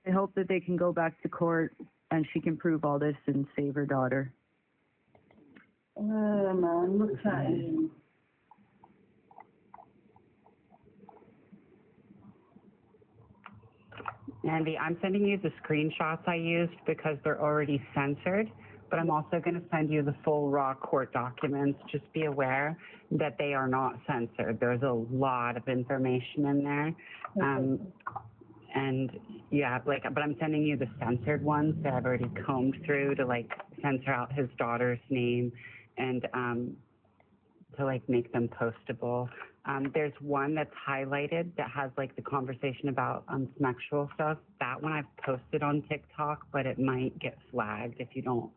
I hope that they can go back to court and she can prove all this and save her daughter. Oh, man, look at him. Andy, I'm sending you the screenshots I used because they're already censored, but I'm also going to send you the full raw court documents. Just be aware that they are not censored. There's a lot of information in there. And yeah, like, but I'm sending you the censored ones that I've already combed through to like censor out his daughter's name and to like make them postable. There's one that's highlighted that has like the conversation about sexual stuff. That one I've posted on TikTok, but it might get flagged if you don't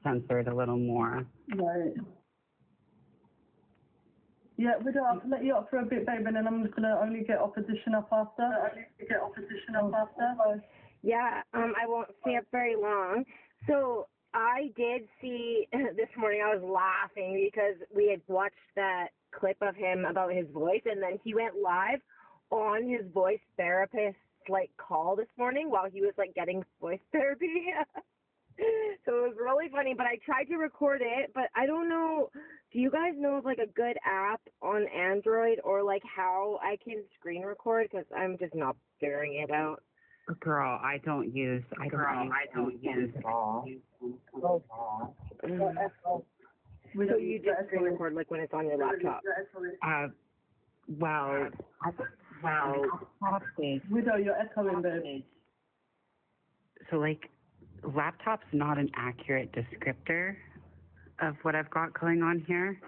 censor it a little more. Right. Yeah, Widow, I'll let you up for a bit, babe, and then I'm just gonna only get opposition up after. Yeah, I won't stay up very long. So I did see this morning, I was laughing because we had watched that clip of him about his voice, and then he went live on his voice therapist's like call this morning while he was like getting voice therapy. So it was really funny, but I tried to record it, but I don't know, do you guys know of like a good app on Android or like how I can screen record? Because I'm just not figuring it out. Girl, I don't use it all. So you just screen record like when it's on your laptop? Well, Widow, you're echoing, babe. So like, laptop's not an accurate descriptor of what I've got going on here.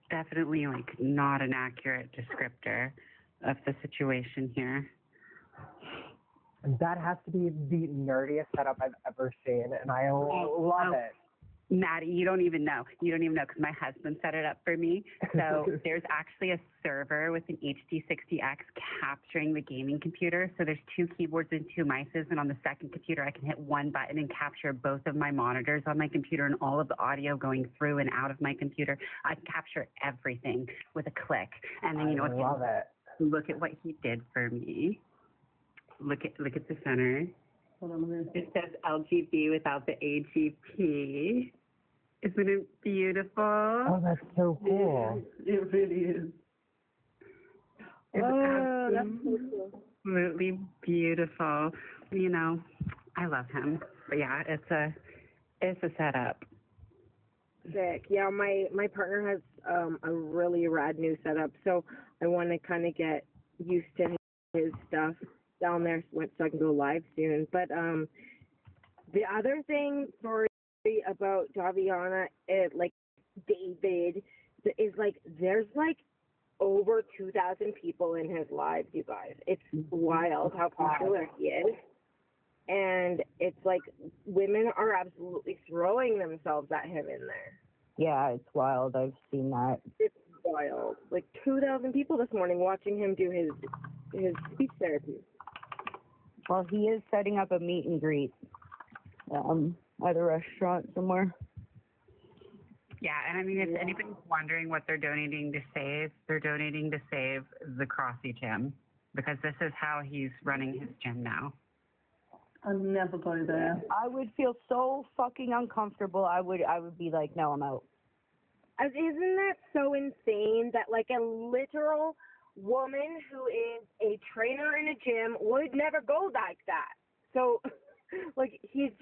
Definitely like not an accurate descriptor of the situation here. That has to be the nerdiest setup I've ever seen, and I love it. Maddie, you don't even know because my husband set it up for me. So there's actually a server with an HD60X capturing the gaming computer. So there's 2 keyboards and 2 mices, and on the second computer I can hit one button and capture both of my monitors on my computer and all of the audio going through and out of my computer. I can capture everything with a click. And then I love it. Look at what he did for me. Look at the center. It says LGB without the AGP. Isn't it beautiful? Oh, that's so cool. It really is. It's absolutely beautiful. You know, I love him. But yeah, it's a setup. Sick. Yeah, my partner has a really rad new setup, so I want to kind of get used to his stuff down there so I can go live soon. But the other thing, sorry, about Daviana, like David, is like there's like over 2,000 people in his lives, you guys. It's wild how popular he is. And it's like women are absolutely throwing themselves at him in there. Yeah, it's wild. I've seen that. It's wild. Like 2,000 people this morning watching him do his speech therapy. Well, he is setting up a meet and greet at a restaurant somewhere. Yeah, and I mean, if anybody's wondering what they're donating to save, they're donating to save the Crossy Gym, because this is how he's running his gym now. I'll never go there. I would feel so fucking uncomfortable. I would be like, no, I'm out. Isn't that so insane that like a literal woman who is a trainer in a gym would never go like that? So, like, it's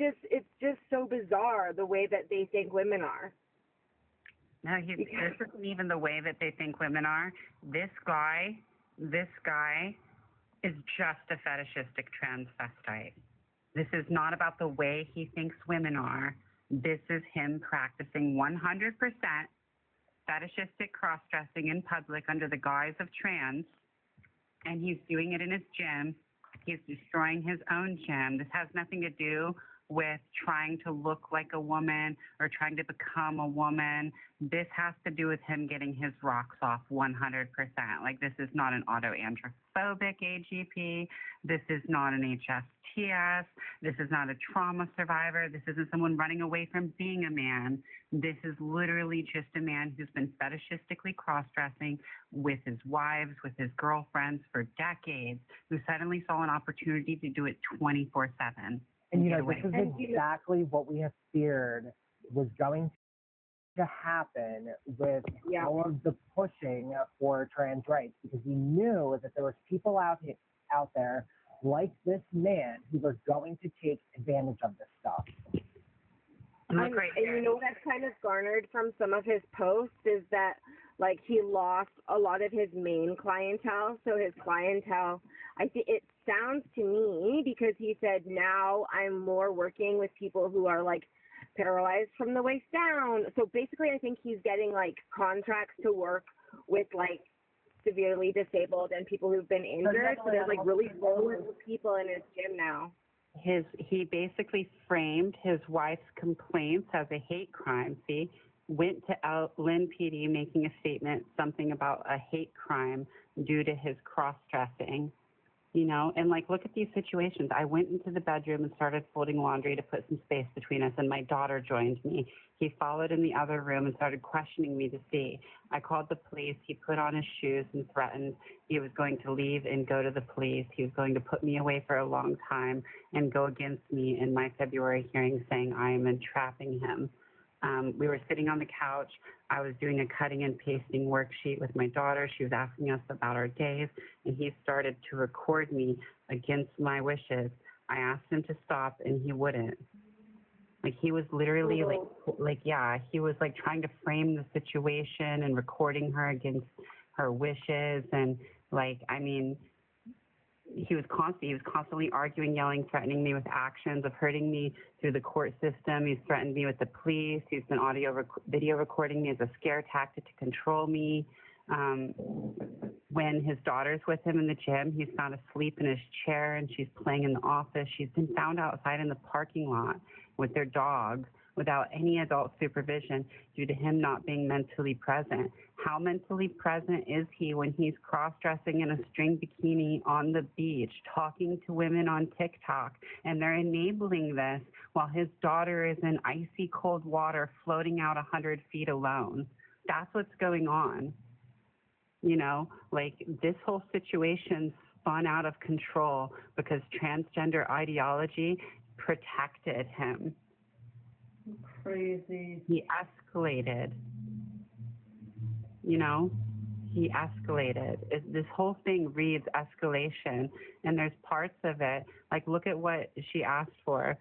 just so bizarre the way that they think women are. No, this isn't even the way that they think women are. This guy is just a fetishistic transvestite. This is not about the way he thinks women are. This is him practicing 100% fetishistic cross-dressing in public under the guise of trans, and he's doing it in his gym. He's destroying his own gym. This has nothing to do with trying to look like a woman or trying to become a woman. This has to do with him getting his rocks off 100%. Like, this is not an autoandrophobic AGP. This is not an HSTS. This is not a trauma survivor. This isn't someone running away from being a man. This is literally just a man who's been fetishistically cross-dressing with his wives, with his girlfriends for decades, who suddenly saw an opportunity to do it 24/7. And, this is exactly what we have feared was going to happen with all of the pushing for trans rights, because we knew that there was people out there like this man who were going to take advantage of this stuff. And you know what I've kind of garnered from some of his posts is that, like, he lost a lot of his main clientele. So his clientele, I think it sounds to me, because he said, now I'm more working with people who are, like, paralyzed from the waist down. So basically, I think he's getting, like, contracts to work with, like, severely disabled and people who've been injured. So there's, like, really vulnerable people in his gym now. He basically framed his wife's complaints as a hate crime. See, went to Lynn PD making a statement, something about a hate crime due to his cross-dressing, and like, look at these situations. I went into the bedroom and started folding laundry to put some space between us, and my daughter joined me. He followed in the other room and started questioning me to see. I called the police. He put on his shoes and threatened he was going to leave and go to the police. He was going to put me away for a long time and go against me in my February hearing, saying I am entrapping him. We were sitting on the couch. I was doing a cutting and pasting worksheet with my daughter. She was asking us about our days, and he started to record me against my wishes. I asked him to stop, and he wouldn't. Like, he was literally he was like trying to frame the situation and recording her against her wishes. And like, I mean, he was constantly arguing, yelling, threatening me with actions of hurting me through the court system. He's threatened me with the police. He's been video recording me as a scare tactic to control me. When his daughter's with him in the gym, he's found asleep in his chair and she's playing in the office. She's been found outside in the parking lot with their dog without any adult supervision due to him not being mentally present. How mentally present is he when he's cross-dressing in a string bikini on the beach, talking to women on TikTok, and they're enabling this while his daughter is in icy cold water floating out 100 feet alone? That's what's going on. Like, this whole situation spun out of control because transgender ideology protected him. Crazy. He escalated. He escalated. This whole thing reads escalation, and there's parts of it, like, look at what she asked for.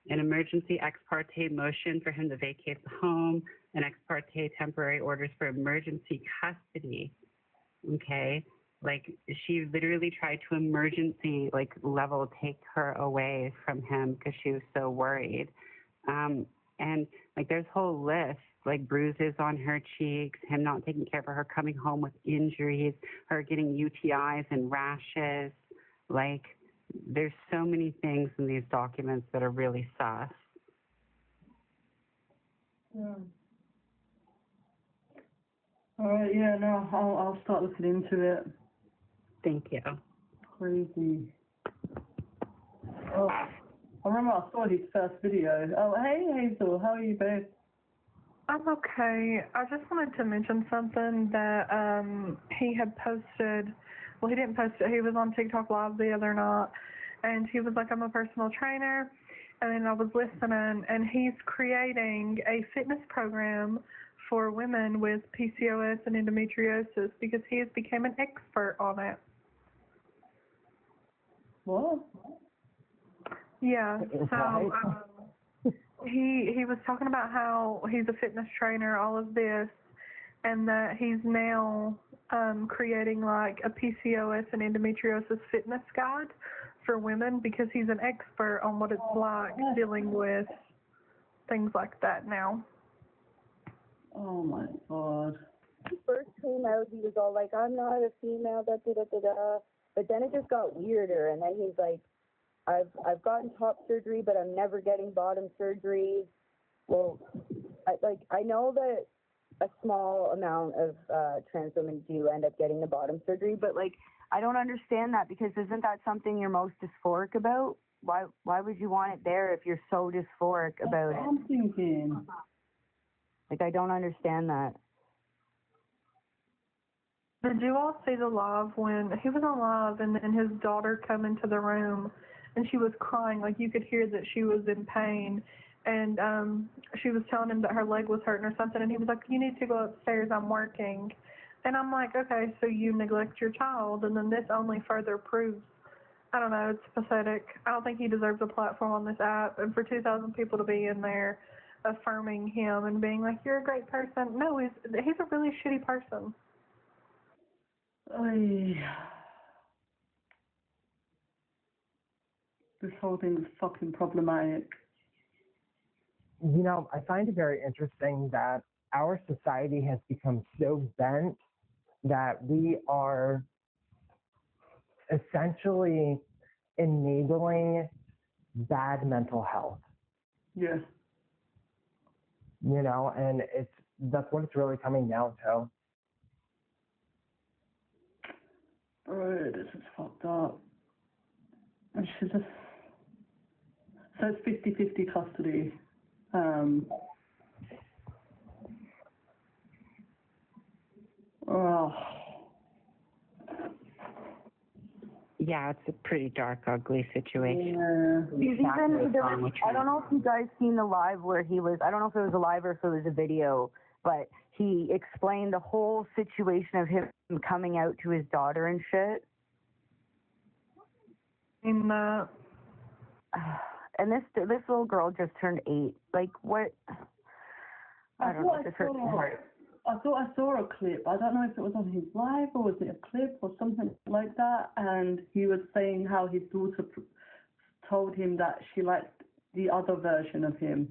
An emergency ex parte motion for him to vacate the home, an ex parte temporary orders for emergency custody. Okay? Like, she literally tried to emergency, level take her away from him because she was so worried. And, there's a whole list, bruises on her cheeks, him not taking care of her coming home with injuries, her getting UTIs and rashes. There's so many things in these documents that are really sus. Yeah. All right, yeah, no, I'll start looking into it. Thank you. Crazy. Oh, I remember I saw his first video. Oh, hey, Hazel, how are you, babe? I'm okay. I just wanted to mention something that he had posted. Well, he didn't post it. He was on TikTok Live the other night, and he was like, I'm a personal trainer. And then I was listening, and he's creating a fitness program for women with PCOS and endometriosis because he has become an expert on it. What? Yeah, so he was talking about how he's a fitness trainer, all of this, and that he's now creating a PCOS and endometriosis fitness guide for women because he's an expert on what it's like dealing with things like that now. Oh my God. When he first came out, he was all like, I'm not a female, da da da da da. But then it just got weirder, and then he's like, I've gotten top surgery, but I'm never getting bottom surgery. Well, I know that a small amount of trans women do end up getting the bottom surgery, but like I don't understand that, because isn't that something you're most dysphoric about? Why would you want it there if you're so dysphoric about it? I'm thinking. Like, I don't understand that. Did you all see the live when he was on live and his daughter come into the room and she was crying, like you could hear that she was in pain, and she was telling him that her leg was hurting or something, and he was like, you need to go upstairs, I'm working. And I'm like, okay, so you neglect your child, and then this only further proves, I don't know, it's pathetic. I don't think he deserves a platform on this app, and for 2,000 people to be in there affirming him and being like, you're a great person. No, he's a really shitty person. This whole thing is fucking problematic. You know, I find it very interesting that our society has become so bent that we are essentially enabling bad mental health. Yeah. You know, and that's what it's really coming down to. Bro, this is fucked up. And she's just... So it's 50-50 custody. Oh. Yeah, it's a pretty dark, ugly situation. Yeah. I don't know if you guys seen the live where he was, I don't know if it was a live or if it was a video, but he explained the whole situation of him coming out to his daughter and shit. And this little girl just turned 8. Like, what? I don't know. This hurts my heart. I thought I saw a clip. I don't know if it was on his live or was it a clip or something like that. And he was saying how his daughter told him that she liked the other version of him,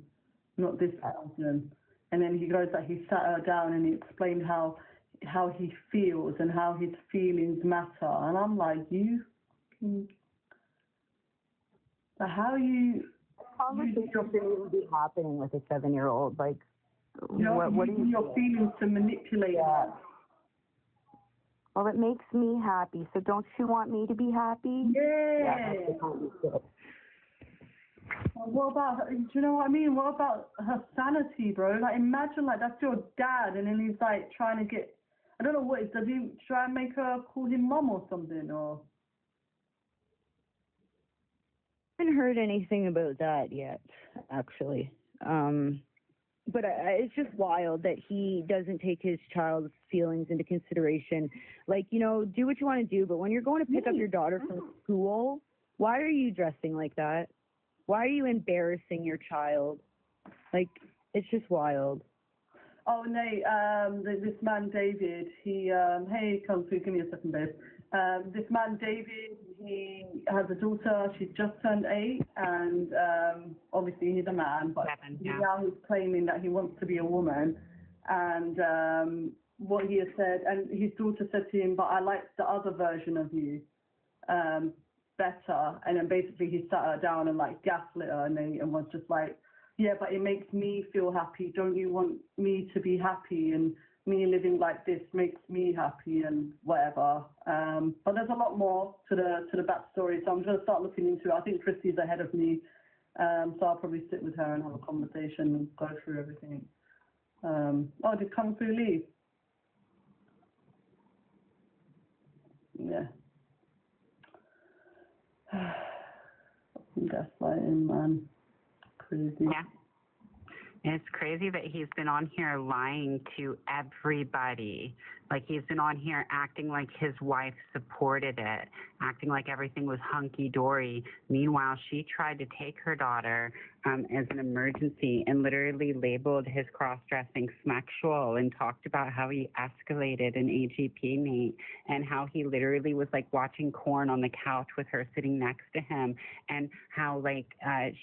not this version. And then he goes that he sat her down and he explained how he feels and how his feelings matter. And I'm like, how you Conversation shouldn't even be happening with a 7-year-old. Like, what are your feelings to manipulate that? Well, it makes me happy, so don't you want me to be happy? Yeah. Well, what about her, do you know what I mean? What about her sanity, bro? Like, imagine, like, that's your dad, and then he's, like, trying to get, I don't know what, does he try and make her call him mum or something, or? I haven't heard anything about that yet, actually. But it's just wild that he doesn't take his child's feelings into consideration. Like, you know, do what you want to do, but when you're going to pick up your daughter from school, why are you dressing like that? Why are you embarrassing your child? Like, it's just wild. Oh, Nate, this man, David, he, hey, come through, give me a second, babe. This man, David, he has a daughter, she's just turned 8, and obviously he's a man, but now he's claiming that he wants to be a woman. And what he has said, and his daughter said to him, but I like the other version of you better. And then basically he sat her down and like gaslit her and was just like, yeah, but it makes me feel happy. Don't you want me to be happy? And me living like this makes me happy and whatever. But there's a lot more to the backstory, so I'm going to start looking into it. I think Christy's ahead of me, so I'll probably sit with her and have a conversation and go through everything. Oh, did Kung Fu leave? Yeah. Gaslighting, man. Crazy. Yeah. And it's crazy that he's been on here lying to everybody. Like, he's been on here acting like his wife supported it, acting like everything was hunky-dory. Meanwhile, she tried to take her daughter as an emergency and literally labeled his cross-dressing sexual and talked about how he escalated an AGP mate and how he literally was, like, watching porn on the couch with her sitting next to him, and how, like,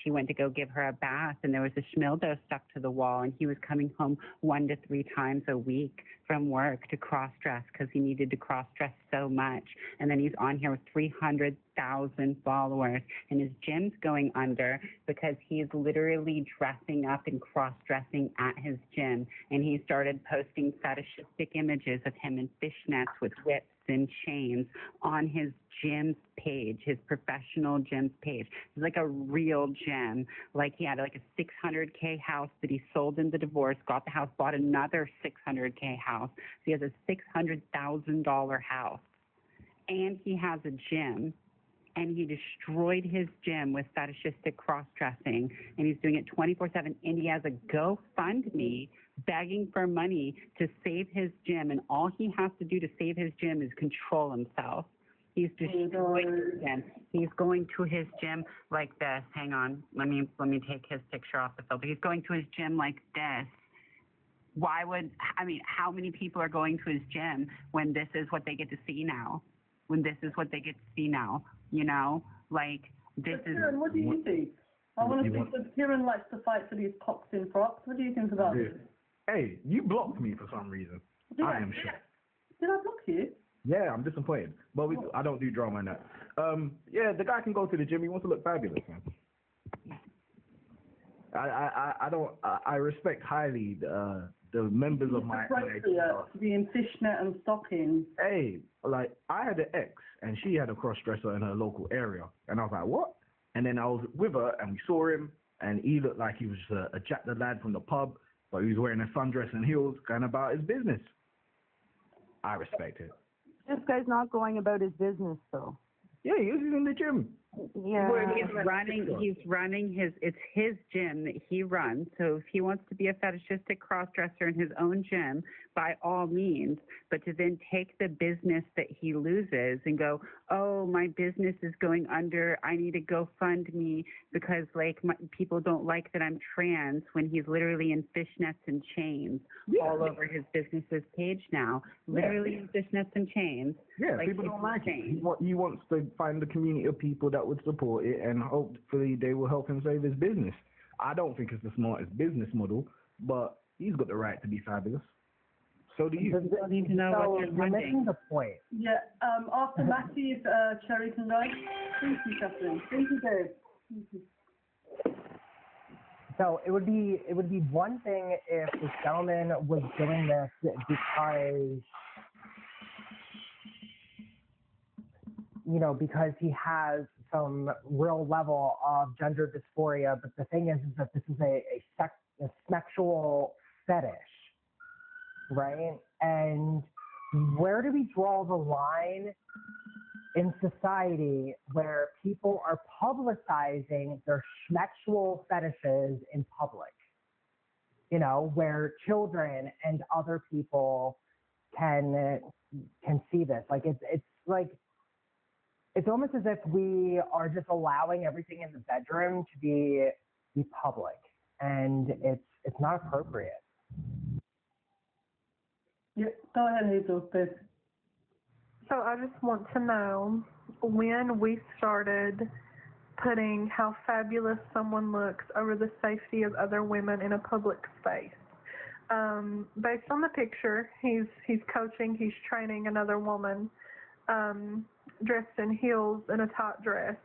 she went to go give her a bath and there was a schmildo stuck to the wall and he was coming home 1 to 3 times a week from work to cross-dress because he needed to cross-dress so much. And then he's on here with 300,000 followers, and his gym's going under because he's literally dressing up and cross-dressing at his gym. And he started posting fetishistic images of him in fishnets with whips and chains on his gym's page, his professional gym's page. It's like a real gym. Like he had like a 600K house that he sold in the divorce, got the house, bought another 600K house. So he has a $600,000 house. And he has a gym. And he destroyed his gym with fetishistic cross-dressing. And he's doing it 24/7. And he has a GoFundMe begging for money to save his gym. And all he has to do to save his gym is control himself. He's destroyed his gym. He's going to his gym like this. Hang on. Let me take his picture off the filter. He's going to his gym like this. How many people are going to his gym when this is what they get to see now? You know, like this is. Kieran, what do you think? I want to speak to Kieran. Likes to fight for these cocks in frocks. What do you think about this? Hey, you blocked me for some reason. I am shocked. Did I block you? Yeah, I'm disappointed. But I don't do drama in that. Yeah, the guy can go to the gym. He wants to look fabulous, man. I respect highly the members of my to be in fishnet and stockings. Hey, like I had an ex and she had a cross dresser in her local area, and I was like, what? And then I was with her and we saw him, and he looked like he was a Jack the Lad from the pub, but he was wearing a sundress and heels, going about his business. I respect it. This guy's not going about his business, though. Yeah, he was in the gym. Yeah. He's running it's his gym that he runs. So if he wants to be a fetishistic crossdresser in his own gym, by all means, but to then take the business that he loses and go, oh, my business is going under, I need to GoFundMe because people don't like that I'm trans, when he's literally in fishnets and chains all over his business's page now. Literally in fishnets and chains. Yeah, people don't like it. He wants to find the community of people that would support it, and hopefully they will help him save his business. I don't think it's the smartest business model, but he's got the right to be fabulous. So do you. Need to know what you're missing the point. Yeah. After Matthew, Cherry can go. Thank you, Catherine. Thank you, Dave. Thank you. So it would be one thing if this gentleman was doing this because he has some real level of gender dysphoria. But the thing is that this is a sexual fetish, right? And where do we draw the line in society where people are publicizing their sexual fetishes in public? Where children and other people can see this. Like it's almost as if we are just allowing everything in the bedroom to be public, and it's not appropriate. Yeah, go ahead, Hazel, please. So I just want to know when we started putting how fabulous someone looks over the safety of other women in a public space. Based on the picture, he's coaching, he's training another woman, dressed in heels and a tight dress.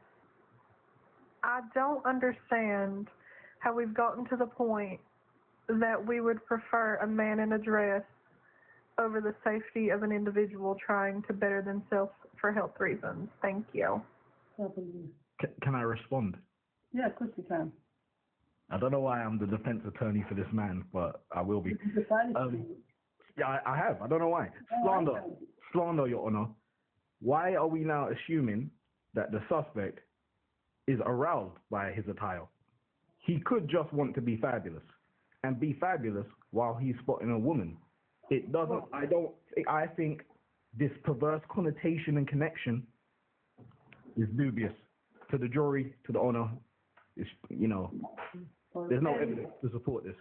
I don't understand how we've gotten to the point that we would prefer a man in a dress over the safety of an individual trying to better themselves for health reasons. Thank you. Can I respond? Yeah, of course you can. I don't know why I'm the defense attorney for this man, but I will be. Yeah, I have. I don't know why. Slander, Your Honor. Why are we now assuming that the suspect is aroused by his attire? He could just want to be fabulous, and be fabulous while he's spotting a woman. It doesn't. I think this perverse connotation and connection is dubious to the jury, to the honor. It's, there's no evidence to support this.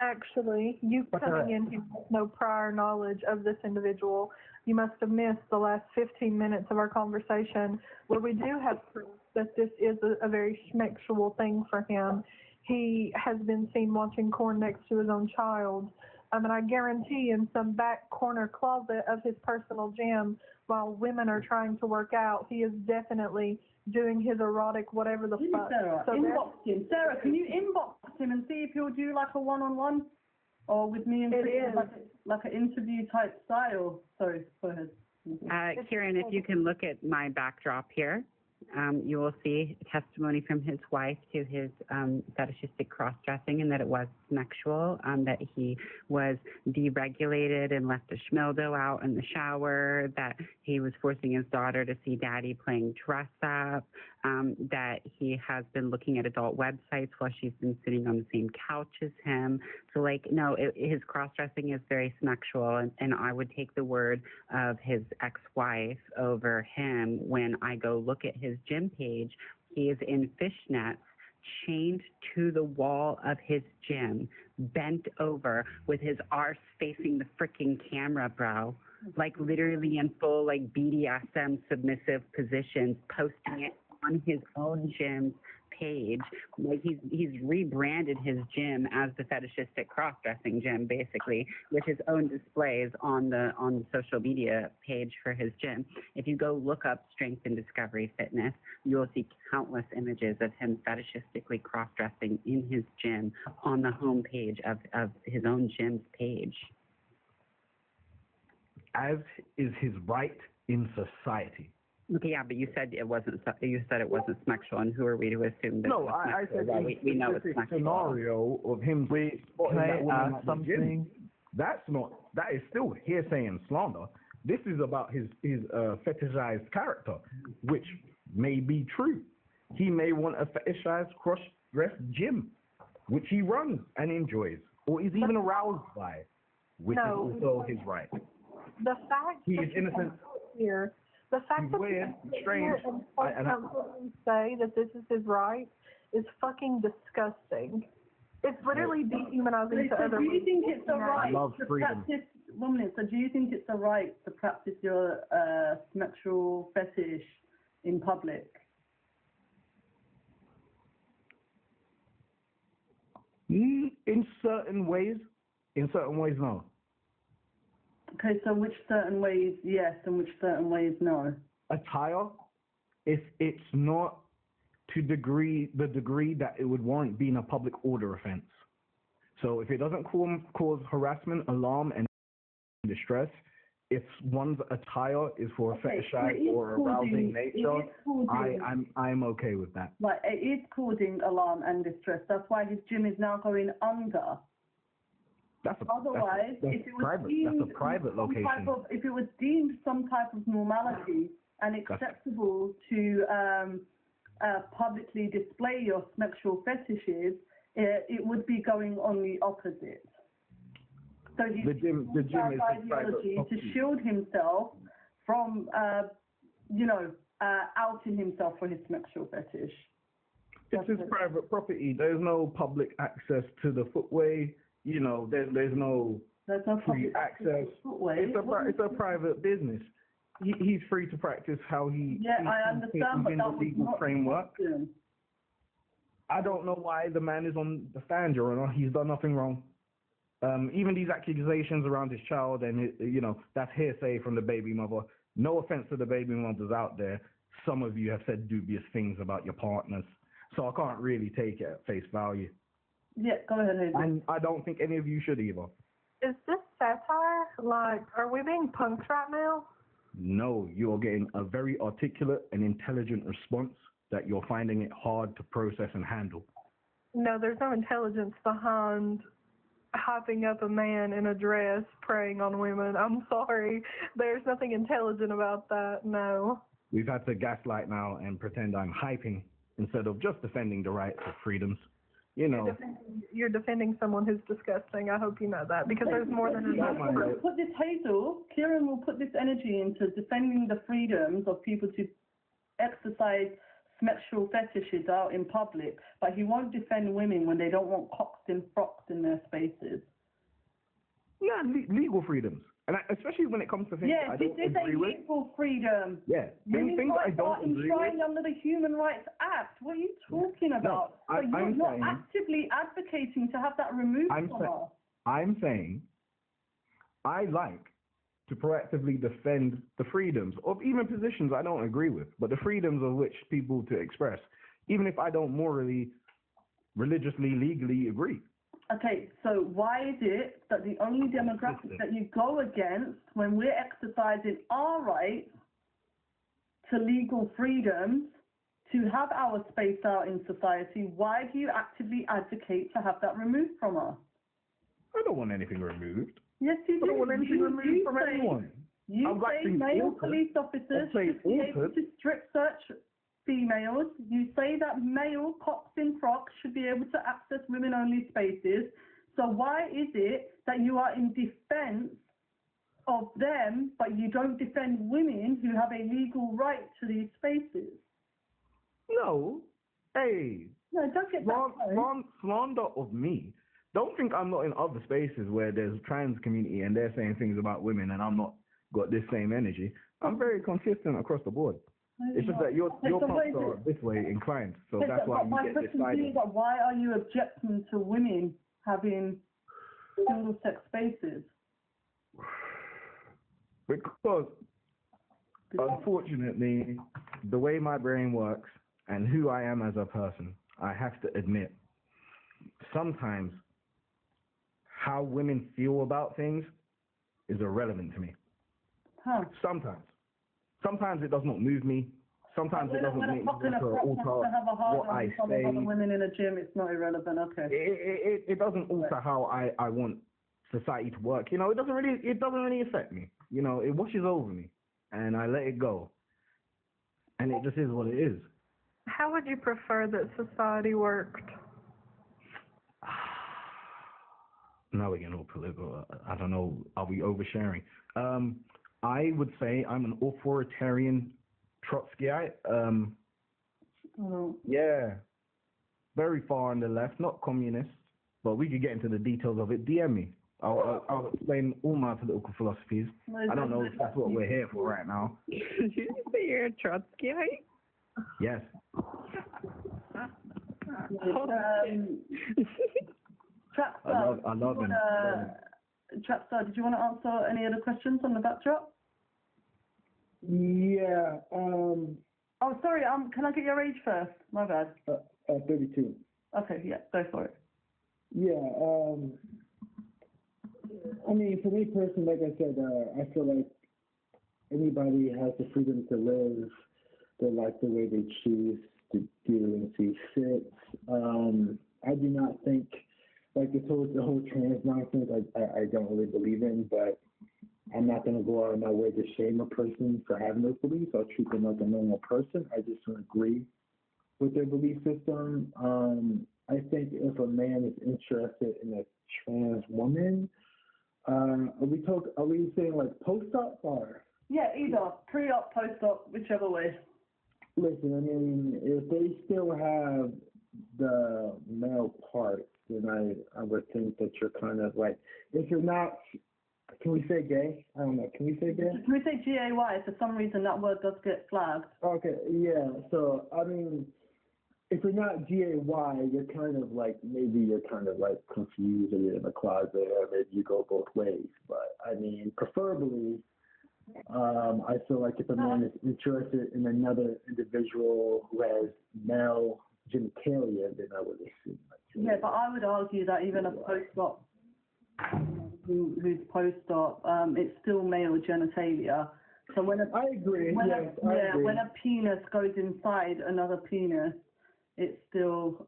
Actually, you coming in here with no prior knowledge of this individual, you must have missed the last 15 minutes of our conversation where we do have proof that this is a very sexual thing for him. He has been seen watching porn next to his own child. And I guarantee in some back corner closet of his personal gym, while women are trying to work out, he is definitely doing his erotic whatever the fuck. Sarah, So inbox him. Sarah, can you inbox him and see if he'll do like a one-on-one, or with me and Chris, like an interview type style? Sorry, go ahead. Kieran, if you can look at my backdrop here, you will see testimony from his wife to his fetishistic cross-dressing and that it was sexual, that he was deregulated and left a schmildo out in the shower, that he was forcing his daughter to see daddy playing dress up, that he has been looking at adult websites while she's been sitting on the same couch as him. So, like, no, his cross-dressing is very sexual, and I would take the word of his ex-wife over him when I go look at his gym page. He is in fishnets, chained to the wall of his gym, bent over with his arse facing the freaking camera, bro. Like literally in full like BDSM submissive positions, posting it on his own gym's page. Like he's rebranded his gym as the fetishistic cross-dressing gym, basically, with his own displays on the social media page for his gym. If you go look up Strength and Discovery Fitness, you will see countless images of him fetishistically cross-dressing in his gym on the home page of his own gym's page. As is his right in society. Okay, yeah, but you said it wasn't. You said it wasn't sexual, and who are we to assume that? No, I said well, we know it's sexual. Scenario of him. Wait, can I ask something? That is still hearsay and slander. This is about his fetishized character, which may be true. He may want a fetishized cross-dressed gym, which he runs and enjoys, or is even aroused by, which is also his right. The fact he is innocent. Here. The fact that weird, strange, and say that this is his right is fucking disgusting. It's literally dehumanizing to other people. Do you think it's a right I love to freedom. practice, 1 minute, so do you think it's a right to practice your sexual fetish in public? In certain ways, no. Okay, so which certain ways yes and which certain ways no? Attire, if it's not to the degree that it would warrant being a public order offense. So if it doesn't cause harassment, alarm, and distress, if one's attire is for a fetishized or arousing nature, I'm okay with that. Right, it is causing alarm and distress. That's why his gym is now going under. Otherwise, if it was deemed that's a private location. If it was deemed some type of normality and acceptable to publicly display your sexual fetishes, it would be going on the opposite. So the gym is his private to shield himself from, outing himself for his sexual fetish. It's his private property. There's no public access to the footway. There's no free access. It's a private business. He's free to practice how he. Yeah, I understand, but within the legal framework. I don't know why the man is on the stand, Your Honor. He's done nothing wrong. Even these accusations around his child, and that's hearsay from the baby mother. No offense to the baby mothers out there. Some of you have said dubious things about your partners, so I can't really take it at face value. Yeah, go ahead, Hazel. And I don't think any of you should either. Is this satire? Like, are we being punked right now? No, you're getting a very articulate and intelligent response that you're finding it hard to process and handle. No, there's no intelligence behind hyping up a man in a dress preying on women. I'm sorry. There's nothing intelligent about that, no. We've had to gaslight now and pretend I'm hyping instead of just defending the rights of freedoms. You're defending someone who's disgusting. I hope you know that, because there's more than enough. Put this, Hazel, Kieran will put this energy into defending the freedoms of people to exercise sexual fetishes out in public, but he won't defend women when they don't want cocks and frocks in their spaces. Yeah, legal freedoms. And especially when it comes to things I don't agree with. Legal freedom. Yeah, things I don't agree with. Under the Human Rights Act. What are you talking about? No, you're not actively advocating to have that removed from us. I'm saying I like to proactively defend the freedoms of even positions I don't agree with, but the freedoms of which people to express, even if I don't morally, religiously, legally agree. Okay, so why is it that the only demographic that you go against when we're exercising our rights to legal freedoms, to have our space out in society, why do you actively advocate to have that removed from us? I don't want anything removed. Yes, you do. I don't want anything removed from anyone. You say male police officers should be able to strip search females. You say that male cops in frocks should be able to access women-only spaces. So why is it that you are in defense of them, but you don't defend women who have a legal right to these spaces? No. Hey. No, don't get that. Slander of me. Don't think I'm not in other spaces where there's trans community and they're saying things about women and I'm not got this same energy. I'm very consistent across the board. It's just that your prompts are this way inclined, so that's why you get decided. But why are you objecting to women having single-sex spaces? Because, unfortunately, the way my brain works and who I am as a person, I have to admit, sometimes how women feel about things is irrelevant to me. Huh. Sometimes it does not move me. Sometimes it doesn't make me want to alter what I say. Women in a gym, it's not irrelevant. Okay. It doesn't alter how I want society to work. You know, it doesn't really affect me. You know, it washes over me, and I let it go. And it just is what it is. How would you prefer that society worked? Now we're getting all political. I don't know. Are we oversharing? I would say I'm an authoritarian Trotskyite. Yeah, very far on the left, not communist, but we could get into the details of it. DM me. I'll explain all my political philosophies. I don't know if that's what we're here for right now. Did you say you're a Trotskyite? Yes. I love him. Trapstar, did you want to answer any other questions on the backdrop? Yeah. Oh, sorry. Can I get your age first? My bad. 32. Okay. Yeah. Go for it. Yeah. I mean, for me personally, like I said, I feel like anybody has the freedom to live their life the way they choose to do and see fit. I do not think, like the whole trans nonsense, I don't really believe in, but I'm not going to go out of my way to shame a person for having those beliefs. I'll treat them like a normal person. I just don't agree with their belief system. I think if a man is interested in a trans woman, are we saying like post-op or? Yeah, either pre-op, post-op, whichever way. Listen, I mean, if they still have the male parts, then I would think that you're kind of like, if you're not, can we say gay? I don't know. Can we say gay? Can we say G-A-Y? For some reason, that word does get flagged. Okay, yeah. So, I mean, if you're not G-A-Y, you're kind of like, maybe you're kind of like confused or you're in the closet or maybe you go both ways. But, I mean, preferably, I feel like if a man is interested in another individual who has male genitalia, then I would assume. Yeah, but I would argue that even a post-op, who's post-op, it's still male genitalia. So when I agree. When a penis goes inside another penis, it's still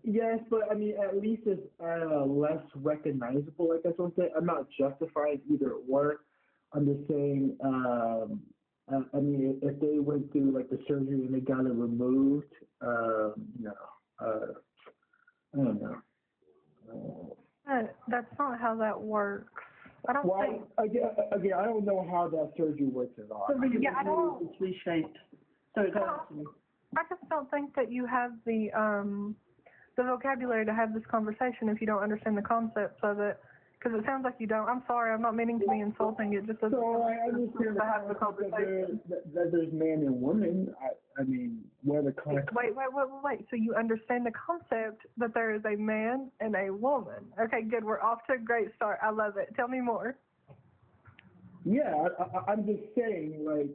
Yes, but I mean, at least it's less recognizable. I guess I'm saying. I'm not justifying either or. I'm just saying. I mean, if they went through like the surgery and they got it removed, I don't know. That's not how that works. I don't think. Again, I don't know how that surgery works at all. I don't. It's reshaped. So I just don't think that you have the vocabulary to have this conversation if you don't understand the concepts of it. Because it sounds like you don't. I'm sorry, I'm not meaning to be insulting. It just doesn't. So I understand to have the conversation. that there's man and woman. I mean, where the concept. Wait. So you understand the concept that there is a man and a woman. Okay, good. We're off to a great start. I love it. Tell me more. Yeah, I'm just saying, like,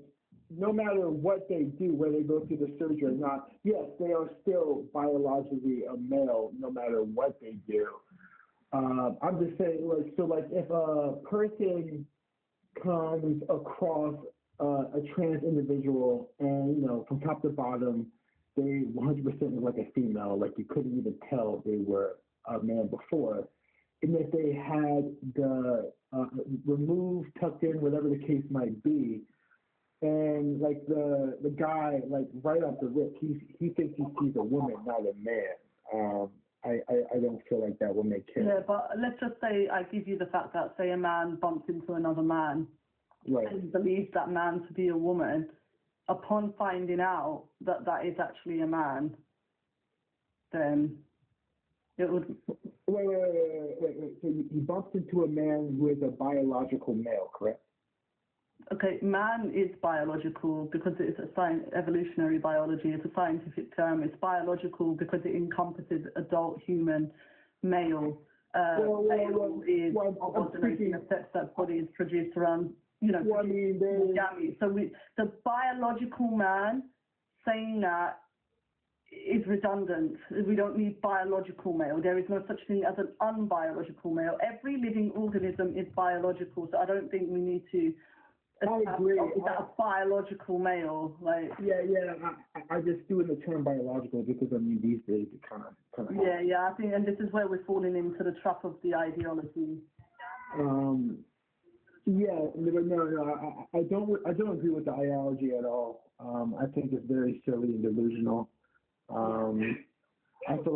no matter what they do, whether they go through the surgery or not, yes, they are still biologically a male, no matter what they do. I'm just saying, like, so, like, if a person comes across a trans individual and, you know, from top to bottom, they 100% look like a female, like you couldn't even tell they were a man before. And if they had the removed, tucked in, whatever the case might be, and like the guy, like right off the rip, he thinks he sees a woman, not a man. I don't feel like that will make sense. Yeah, but let's just say I give you the fact that, say, a man bumps into another man, right, and believes that man to be a woman. Upon finding out that that is actually a man, then it would. Wait. So he bumps into a man who is a biological male, correct? Okay, man is biological because it's evolutionary biology. It's a scientific term. It's biological because it encompasses adult human male. Male is ordination of sex that body is produced around, you know, gametes. So the biological man saying that is redundant. We don't need biological male. There is no such thing as an unbiological male. Every living organism is biological, so I don't think we need to. I agree. Is that a biological male? Like I just do the term biological because I mean these days it kind of. Yeah. I think, and this is where we're falling into the trap of the ideology. No. I don't agree with the ideology at all. I think it's very silly and delusional. I feel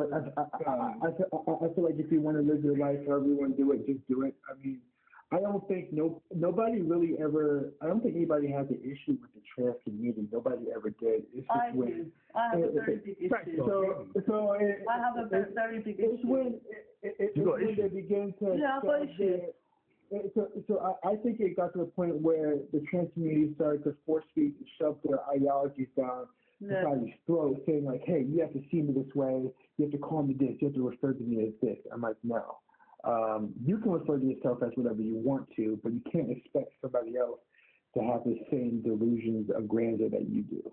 like if you want to live your life, however you want to do it, just do it. I mean, I don't think nobody really ever. I don't think anybody has an issue with the trans community. Nobody ever did. It's just I have a very big issue. I have a very big issue. It's when they begin to. Yeah, I've got issues. So I think it got to the point where the trans community started to force feed and shove their ideologies down somebody's throat, saying like, "Hey, you have to see me this way. You have to call me this. You have to refer to me as this." I'm like, no. You can refer to yourself as whatever you want to, but you can't expect somebody else to have the same delusions of grandeur that you do.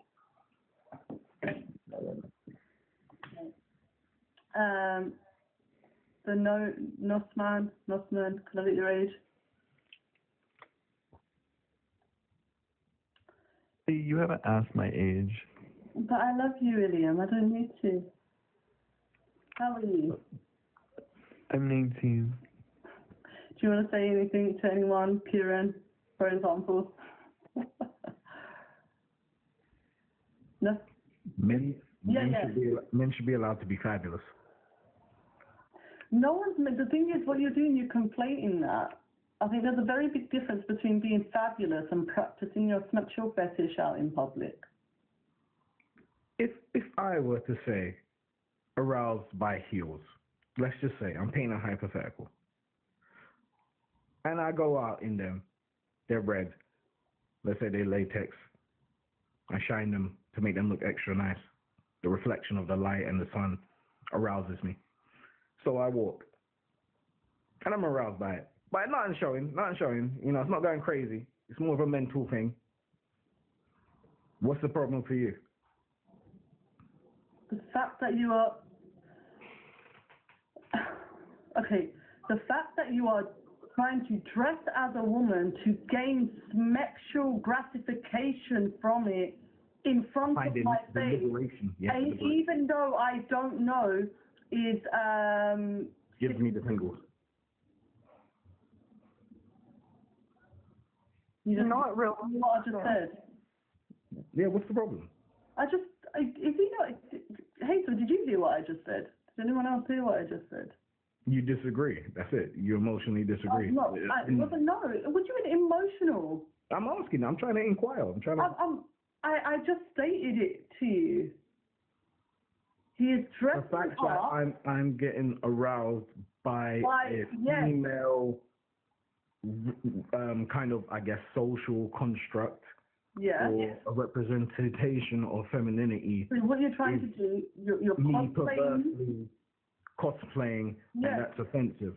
The Nosman, can I get your age? You haven't asked my age. But I love you, William. I don't need to. How are you? I'm 19. Do you want to say anything to anyone, Kieran, for example? No? Men should be allowed to be fabulous. No one's. The thing is, what you're doing, you're conflating that. I think there's a very big difference between being fabulous and practicing your sexual fetish out in public. If I were to say aroused by heels, let's just say, I'm painting a hypothetical, and I go out in them, they're red, let's say they're latex, I shine them to make them look extra nice. The reflection of the light and the sun arouses me. So I walk, and I'm aroused by it. But nothing showing, you know, it's not going crazy. It's more of a mental thing. What's the problem for you? The fact that you are... Okay, the fact that you are trying to dress as a woman to gain sexual gratification from it in front of my face, and even though I don't know, is... Gives me the tingles. You're not real. What I just said. Yeah, what's the problem? Hazel, did you hear what I just said? Did anyone else hear what I just said? You disagree. That's it. You emotionally disagree. No. What do you mean emotional? I'm asking. I'm trying to inquire. I just stated it to you. He is dressed the fact that I'm getting aroused by a female kind of, I guess, social construct Yeah. or a representation of femininity. So what you're trying to do, you're Me cosplaying. perversely cosplaying, Yeah. and that's offensive.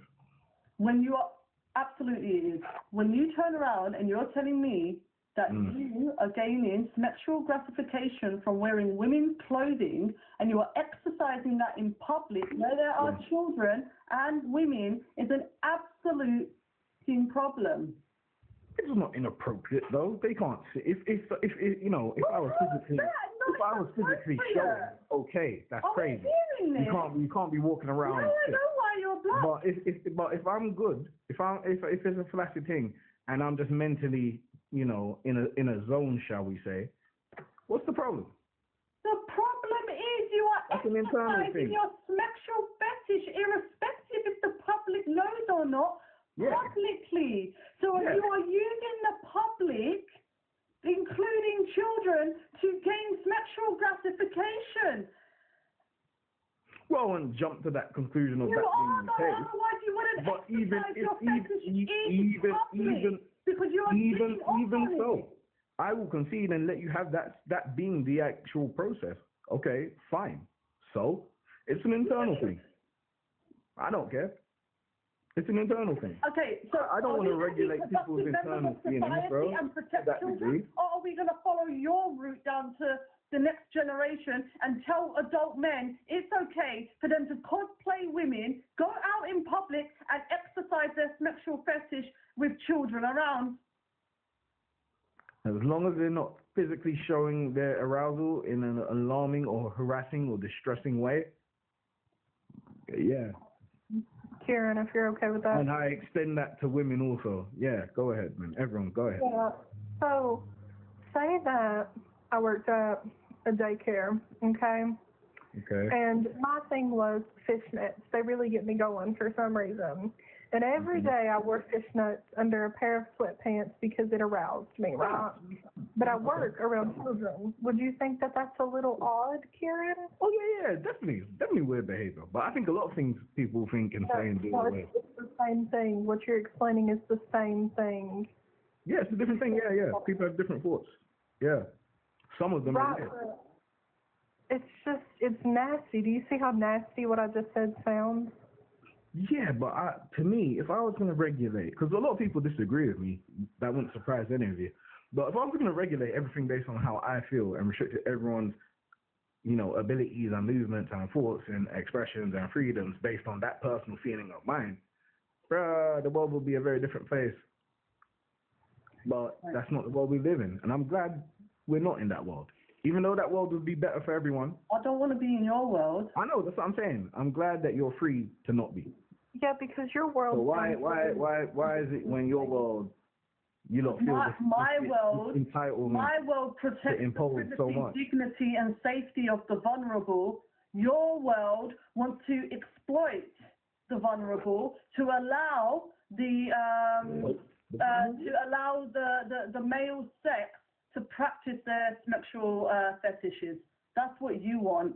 When you are, absolutely it is. When you turn around and you're telling me that you are gaining sexual gratification from wearing women's clothing and you are exercising that in public where there are children and women is an absolute problem. It's not inappropriate though. They can't see if you know if I was physically showing, okay, that's crazy. You can't be walking around. No, I know why you're black. But if I'm good, if it's a flaccid thing and I'm just mentally, you know, in a zone, shall we say, what's the problem? The problem is you are That's an internal exercising thing. your sexual fetish, irrespective if the public knows or not, publicly. So you are using the public, including children, to gain sexual gratification. Well, I wouldn't jump to that conclusion of You that are, being the case. otherwise you wouldn't But even exercise if your fetish in public, because you are even picking up on so, it. I will concede and let you have that being the actual process. Okay, fine. So it's an internal thing. I don't care. It's an internal thing. Okay, so I don't want to regulate people's productive internal members of feelings, society bro. and protect To that children, degree. or are we going to follow your route down to the next generation and tell adult men it's okay for them to cosplay women, go out in public and exercise their sexual fetish with children around? As long as they're not physically showing their arousal in an alarming or harassing or distressing way, yeah. Kieran, if you're okay with that. And I extend that to women also. Yeah, go ahead, man. Everyone, go ahead. Yeah. So, say that I worked at a daycare, okay? Okay. And my thing was fishnets. They really get me going for some reason. And every day I wore fishnets under a pair of sweatpants because it aroused me, right? But I work around children. Would you think that that's a little odd, Kieran? Oh yeah, definitely weird behavior. But I think a lot of things people think and say and do are weird. It's the same thing. What you're explaining is the same thing. Yeah, it's a different thing. Yeah. People have different thoughts. Yeah. Some of them are weird. It's nasty. Do you see how nasty what I just said sounds? Yeah, but to me, if I was going to regulate, because a lot of people disagree with me, that wouldn't surprise any of you. But if I was going to regulate everything based on how I feel and restrict everyone's, you know, abilities and movements and thoughts and expressions and freedoms based on that personal feeling of mine, the world would be a very different place. But that's not the world we live in, and I'm glad we're not in that world. Even though that world would be better for everyone. I don't want to be in your world. I know, that's what I'm saying. I'm glad that you're free to not be. Yeah, because your world. So why is it when your world you don't feel my world entitlement protects to impose the so privacy, much? dignity and safety of the vulnerable. Your world wants to exploit the vulnerable to allow the male sex to practice their sexual fetishes. That's what you want.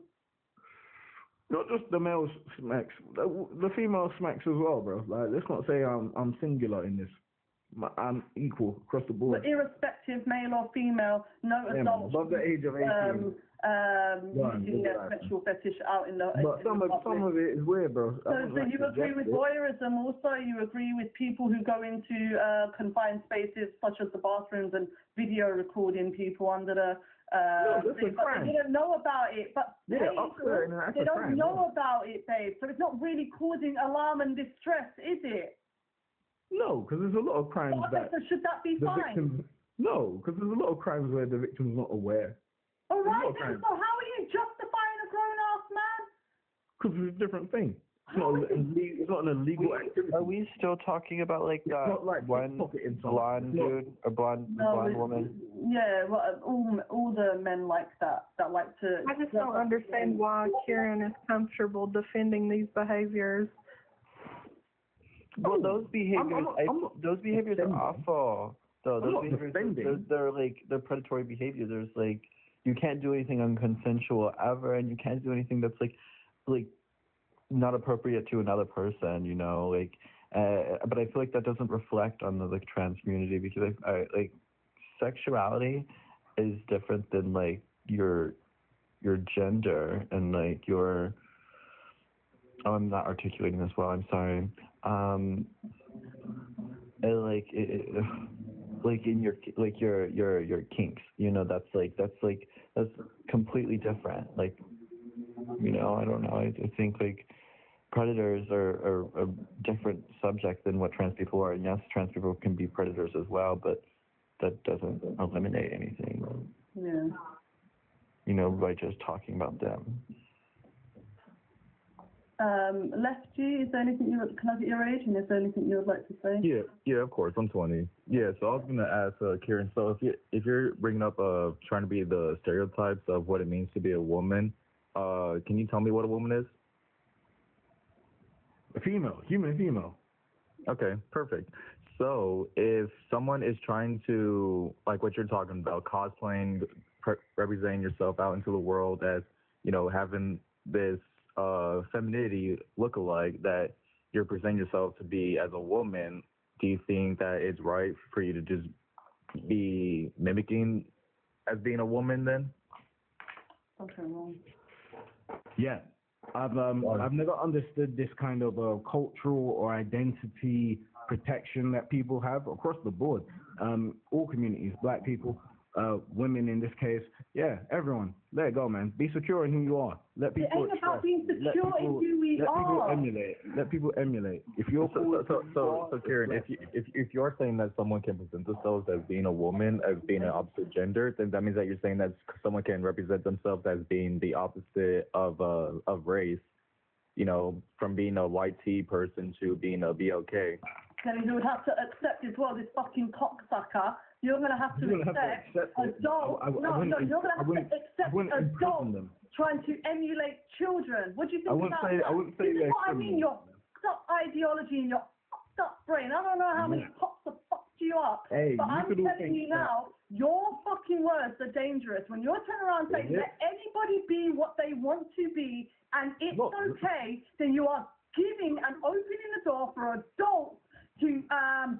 Not just the male smacks, the female smacks as well, bro. Like, let's not say I'm singular in this. I'm equal across the board. But irrespective, male or female, no adult above the age of 18. using their sexual fetish out in the. But some of it is weird, bro. So you agree with voyeurism also? You agree with people who go into confined spaces such as the bathrooms and video recording people under the. They don't know about it, but they don't know about it, babe. So it's not really causing alarm and distress, is it? No, because there's a lot of crimes So should that be fine? Victims, no, because there's a lot of crimes where the victim's not aware. All right, then, so how are you justifying a grown-ass man? Because it's a different thing. It's not an illegal activity. Are we still talking about like that one blonde dude or blonde woman? Yeah, well, all the men like that like to. I just don't understand why Kieran is comfortable defending these behaviors. Well, those behaviors are awful. Though those behaviors, they're predatory behavior. There's like you can't do anything unconsensual ever, and you can't do anything that's like not appropriate to another person. You know, like But I feel like that doesn't reflect on the like trans community, because I like sexuality is different than like your gender and like your. Oh, I'm not articulating this well. I'm sorry. Like like in your kinks, you know, that's completely different. Like, you know, I don't know. I think like predators are a different subject than what trans people are. And yes, trans people can be predators as well, but that doesn't eliminate anything. Yeah. You know, by just talking about them. Lefty, is there anything can I get your age, and is there anything you would like to say? Yeah, of course. I'm 20. Yeah, so I was gonna ask Kieran. So if you're bringing up trying to be the stereotypes of what it means to be a woman, can you tell me what a woman is? A female, human female. Okay, perfect. So if someone is trying to, like what you're talking about, cosplaying, representing yourself out into the world as, you know, having this femininity look-alike that you're presenting yourself to be as a woman, do you think that it's right for you to just be mimicking as being a woman then? Okay, wrong. Yeah. I've never understood this kind of cultural or identity protection that people have across the board. All communities, black people, women in this case, yeah, everyone. Let it go, man. Be secure in who you are. Let people. It ain't about being secure in who we let are. People emulate. Let people emulate. If you're so Kieran, if you're saying that someone can present themselves as being a woman, as being an opposite gender, then that means that you're saying that someone can represent themselves as being the opposite of race. You know, from being a white T person to being a BLK. Then you would have to accept as well, this fucking cocksucker. You're going to have to accept adults. You're going to have to accept adults trying to emulate children. What do you think about that? I wouldn't say this is what I mean, your fucked up ideology and your fucked up brain. I don't know how many cops have fucked you up, but I'm telling you now, your fucking words are dangerous. When you're turning around saying, let anybody be what they want to be, and it's okay, then you are giving and opening the door for adults to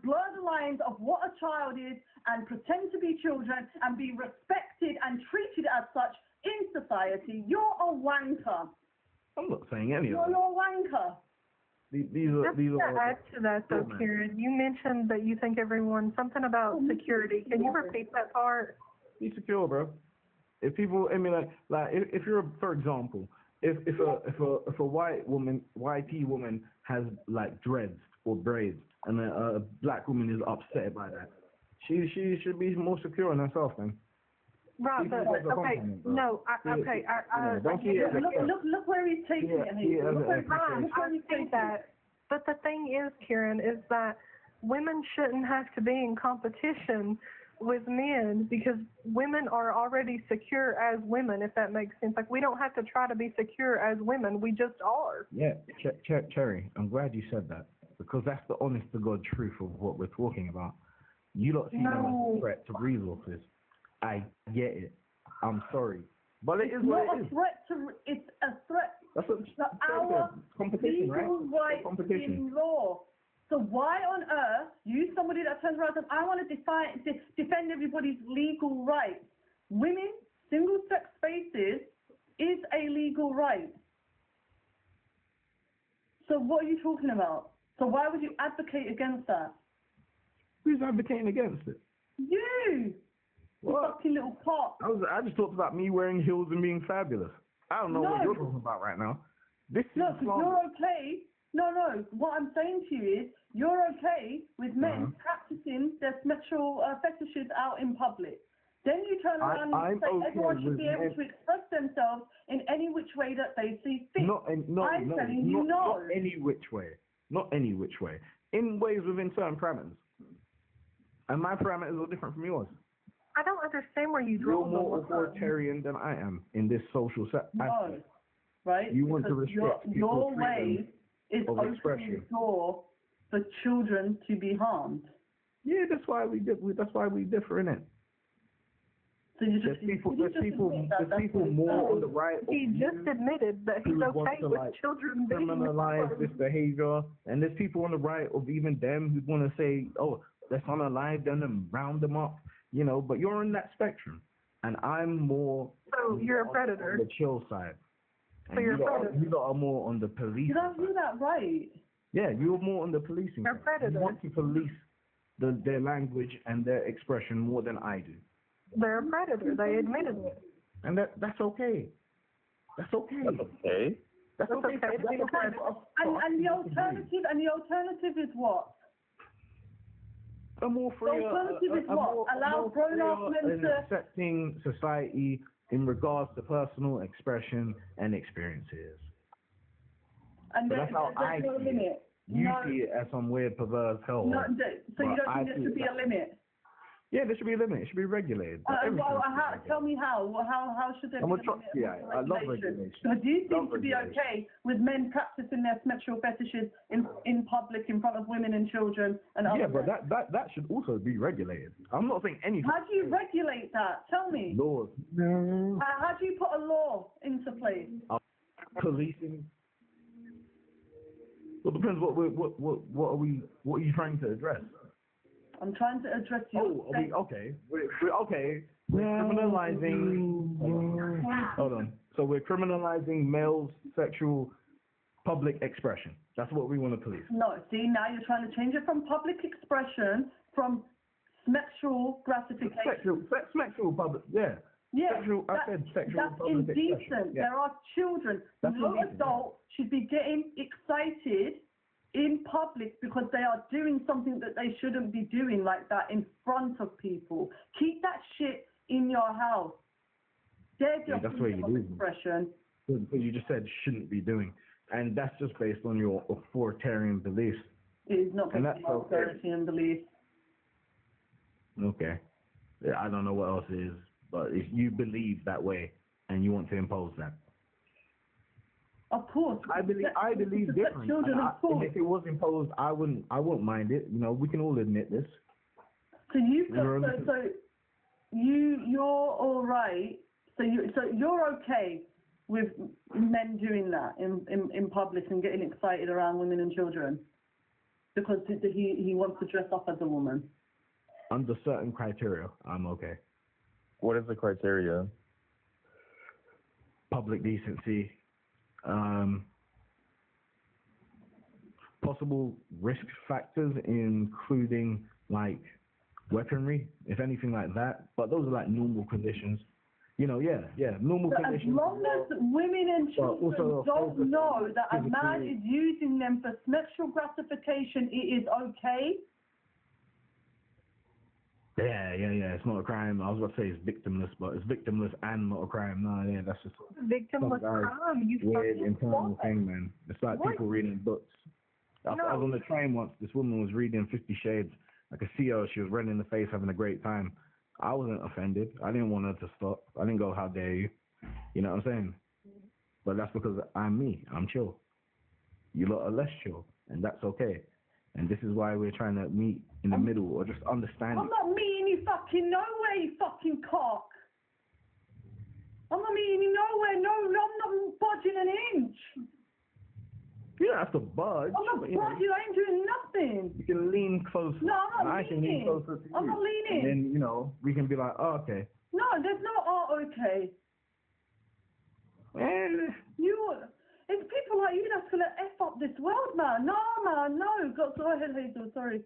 blur the lines of what a child is and pretend to be children and be respected and treated as such in society. You're a wanker. I'm not saying any of that. You're a wanker. These are. Add to that though, Kieran, you mentioned that you think everyone, something about security. Can you repeat that part? Be secure, bro. If people emulate, like, if you're, for example, if a white woman, YT woman has like dreads or braids, and a black woman is upset by that, she should be more secure in herself, then. Right, but okay, no, okay, look where he's taking it. I think that, but the thing is, Kieran, is that women shouldn't have to be in competition with men because women are already secure as women, if that makes sense. Like, we don't have to try to be secure as women, we just are. Yeah, Cherry, I'm glad you said that, because that's the honest to God truth of what we're talking about. You don't see them as a threat to resources. I get it. I'm sorry. But it is what it is. It's a threat That's what, to our competition, right? legal rights in law. So why on earth, you somebody that turns around and says, I want to defend everybody's legal rights. Women, single-sex spaces is a legal right. So what are you talking about? So why would you advocate against that? Who's advocating against it? You! What? You fucking little pop. I just talked about me wearing heels and being fabulous. I don't know what you're talking about right now. This is because you're okay. No. What I'm saying to you is, you're okay with men practicing their sexual fetishes out in public. Then you turn around and say everyone should be able to express themselves in any which way that they see fit. Not any which way. Not any which way. In ways within certain parameters. And my parameters are different from yours. I don't understand where you draw You're more authoritarian than I am in this social aspect. No, right? You want to respect your way is opening expression. the door for children to be harmed. Yeah, that's why we differ in it. So you just There's people admit that that's people what more on the right. He just admitted that he's who want okay to, with like, children being criminalize this behavior, and there's people on the right of even them who want to say, oh, let's unalive them and round them up, you know. But you're in that spectrum, and I'm more. So you're a predator. On the chill side. So you're a predator. You lot are more on the police. You don't do that right. Yeah, you're more on the policing. You're a side. predator. You want to police their language and their expression more than I do. They're a predator. They admitted it. And that's okay. That's okay. That's okay. That's okay. That's okay to be a predator. And the alternative is what? A more The free, alternative is what? Allow grown-up men to... accepting society in regards to personal expression and experiences. And So that's how I there's no see limit. it. You see it as some weird perverse hell. So you don't think there should be a limit? Yeah, there should be a limit. It should be regulated. Tell me how. How should there be a limit? I love regulation. So do you seem to be okay with men practicing their sexual fetishes in public in front of women and children and other Yeah, but men? that should also be regulated. I'm not saying anything. How do you regulate that? Tell me. Laws. How do you put a law into place? Policing. Well, it depends what are you trying to address? I'm trying to address your... Oh, are we, okay. We're criminalizing... Hold on. So we're criminalizing males' sexual public expression. That's what we want to police. No, see, now you're trying to change it from public expression, from sexual gratification. Sexual public, yeah. Yeah, I said sexual that's public indecent. expression. Yeah. There are children. That's No indecent, adult should be getting excited in public because they are doing something that they shouldn't be doing like that in front of people. Keep that shit in your house. There's your that's where you lose me. expression. Because you just said shouldn't be doing. And that's just based on your authoritarian beliefs. It is not And based that's on okay. authority and belief. Okay. Yeah, I don't know what else it is, but if you believe that way and you want to impose that. Of course. I believe different. Children, of course. And if it was imposed, I wouldn't mind it. You know, we can all admit this. So you're all right. So you're okay with men doing that in public and getting excited around women and children because he wants to dress up as a woman. Under certain criteria, I'm okay. What is the criteria? Public decency. Possible risk factors, including like weaponry, if anything like that. But those are like normal conditions. You know, normal conditions. As long as women and children also don't know that a man physically- is using them for sexual gratification, it is okay. Yeah. It's not a crime. I was about to say it's victimless, but it's victimless and not a crime. No, yeah, that's just Victimless some guy's crime. You weird fucking internal what? thing, man. It's like What? people reading books. I was on the train once. This woman was reading 50 Shades. I could see her. She was red in the face, having a great time. I wasn't offended. I didn't want her to stop. I didn't go, how dare you? You know what I'm saying? But that's because I'm me. I'm chill. You lot are less chill, and that's okay. And this is why we're trying to meet in the middle, or just understand I'm it. not meeting you fucking nowhere, you fucking cock. I'm not meeting you nowhere. No, I'm not budging an inch. You don't have to budge. I'm not but, budging. you know, I ain't doing nothing. you can lean closer. No, I'm and not I can lean leaning. closer to you. I'm not leaning. And then, we can be like, oh, okay. No, there's no okay. Eh, It's people like you that's gonna F up this world, man. No, man, no. Go ahead, Hazel, sorry.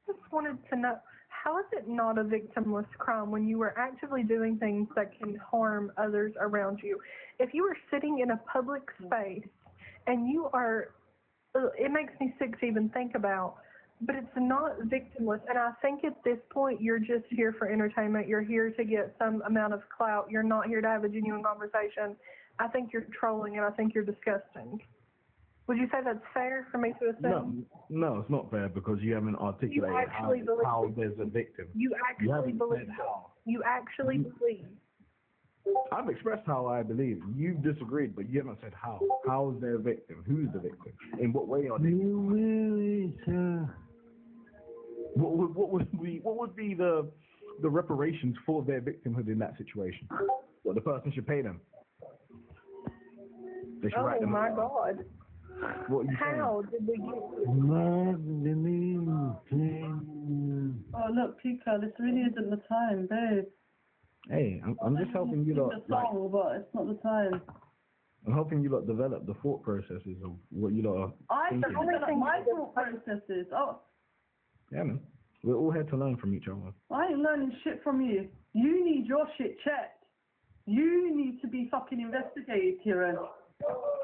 Just wanted to know, how is it not a victimless crime when you are actively doing things that can harm others around you? If you are sitting in a public space and you are, it makes me sick to even think about, but it's not victimless. And I think at this point, you're just here for entertainment. You're here to get some amount of clout. You're not here to have a genuine conversation. I think you're trolling and I think you're disgusting. Would you say that's fair for me to assume? no, it's not fair because you haven't articulated how there's a victim. You actually haven't believe said it. how. You actually believe. I've expressed how I believe. You've disagreed, but you haven't said how. How is there a victim? Who's the victim? In what way are they? What would be the the reparations for their victimhood in that situation? What the person should pay them? They should write Oh them. my God. What are you How did we get Oh, look, Pika, this really isn't the time, babe. Hey, I'm just helping you lot. Sing the song, but it's not the time. I'm helping you lot develop the thought processes of what you lot are I thinking. develop my thought processes. Oh, Yeah, man. We're all here to learn from each other. I ain't learning shit from you. You need your shit checked. You need to be fucking investigated, Kieran.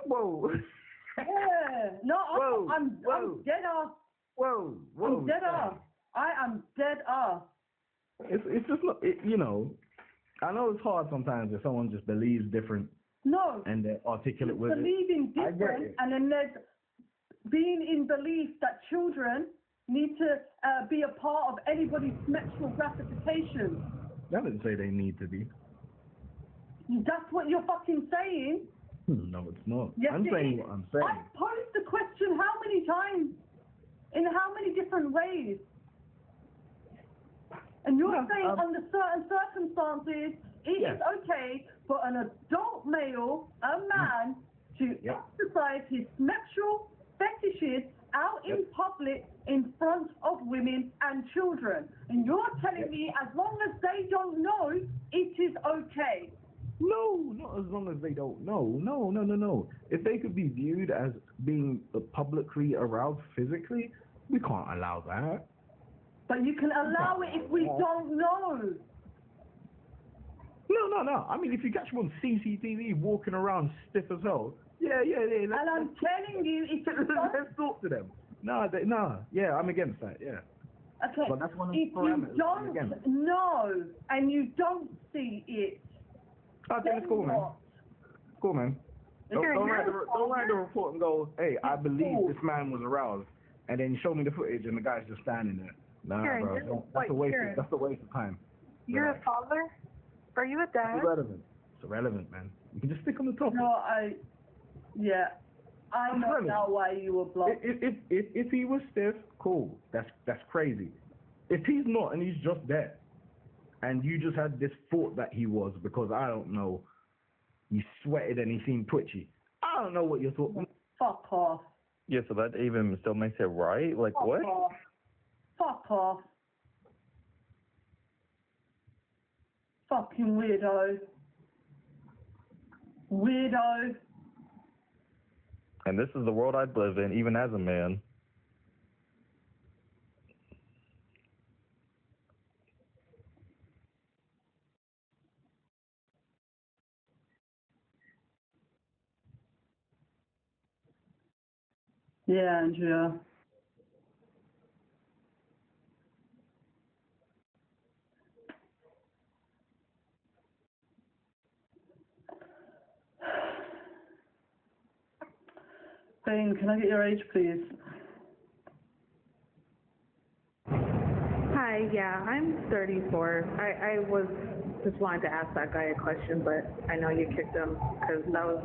Whoa. Yeah. No, I'm dead ass. Whoa. I'm dead ass. I am dead ass. It's just not, you know, I know it's hard sometimes if someone just believes different No. and they're articulate with it. Believing I get different, it. and then there's being in belief that children need to be a part of anybody's sexual gratification. That doesn't say they need to be. That's what you're fucking saying. No, it's not. Yes, I'm it saying is. what I'm saying. I've posed the question how many times? In how many different ways? And you're saying under certain circumstances, it is okay for an adult male, a man, to exercise his sexual fetishes out in public in front of women and children. And you're telling me as long as they don't know, it is okay. No, not as long as they don't know. No. If they could be viewed as being publicly aroused physically, we can't allow that. But you can allow it if we don't know. No. I mean, if you catch them on CCTV walking around stiff as hell, yeah. And I'm telling you, if you don't... Let's talk to them. Yeah, I'm against that, yeah. Okay, But that's one of the if you parameters. don't know and you don't see it, Okay, it's cool, man. Cool, man. Don't write the report and go, hey, I believe this man was aroused, and then show me the footage and the guy's just standing there. Nah, Kieran, bro. That's a waste. Kieran. That's a waste of time. You're a father? Are you a dad? It's irrelevant. It's irrelevant, man. You can just stick on the topic. no, I know now why you were blocked. If he was stiff, cool. That's crazy. If he's not and he's just there, and you just had this thought that he was because I don't know, he sweated and he seemed twitchy. I don't know what your thought. Fuck off. Yeah, so that even still makes it right? Like, Fuck what? off. Fuck off. Fucking weirdo. Weirdo. And this is the world I live in, even as a man. Yeah, Andrea. Bane, can I get your age, please? Hi, yeah, I'm 34. I was just wanted to ask that guy a question, but I know you kicked him because that was